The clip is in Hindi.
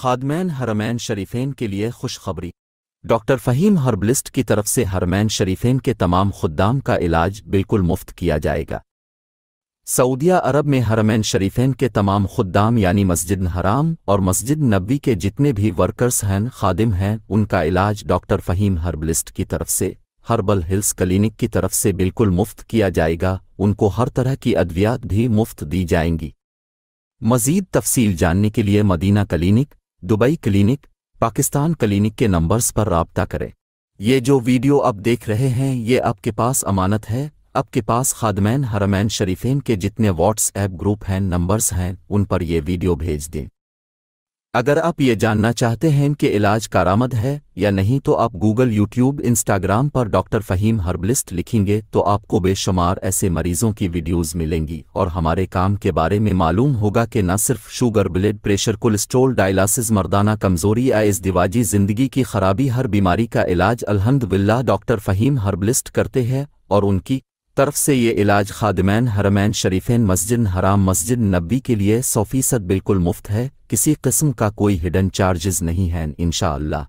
खादमैन हरमैन शरीफैन के लिए खुशखबरी। डॉक्टर फ़हीम हर्बलिस्ट की तरफ से हरमैन शरीफैन के तमाम खुद्दाम का इलाज बिल्कुल मुफ्त किया जाएगा। सऊदिया अरब में हरमैन शरीफैन के तमाम खुद्दाम यानी मस्जिद हराम और मस्जिद नबवी के जितने भी वर्कर्स हैं, खादिम हैं, उनका इलाज डॉक्टर फ़हीम हर्बलिस्ट की तरफ से हर्बल हिल्स क्लिनिक की तरफ से बिल्कुल मुफ्त किया जाएगा। उनको हर तरह की अद्वियात भी मुफ्त दी जाएंगी। मज़ीद तफसील जानने के लिए Madina clinic, Dubai clinic, Pakistan clinic के नंबर्स पर राब्ता करें। ये जो वीडियो आप देख रहे हैं ये आपके पास अमानत है। आपके पास खादमैन हरमैन शरीफैन के जितने व्हाट्सएप ग्रुप हैं, नंबर्स हैं, उन पर यह वीडियो भेज दें। अगर आप ये जानना चाहते हैं कि इलाज कारामद है या नहीं तो आप गूगल, यूट्यूब, इंस्टाग्राम पर डॉक्टर फ़हीम हर्बलिस्ट लिखेंगे तो आपको बेशुमार ऐसे मरीजों की वीडियोज़ मिलेंगी और हमारे काम के बारे में मालूम होगा कि न सिर्फ sugar, blood pressure, cholesterol, dialysis, मर्दाना कमज़ोरी, इज़दिवाजी ज़िंदगी की खराबी, हर बीमारी का इलाज अल्हम्दुलिल्लाह डॉक्टर फ़हीम हर्बलिस्ट करते हैं और उनकी तरफ से ये इलाज खादमैन हरमैन शरीफैन मस्जिद हराम मस्जिद नबवी के लिए 100% बिल्कुल मुफ्त है। किसी किस्म का कोई हिडन चार्जेस नहीं हैं इंशाअल्लाह।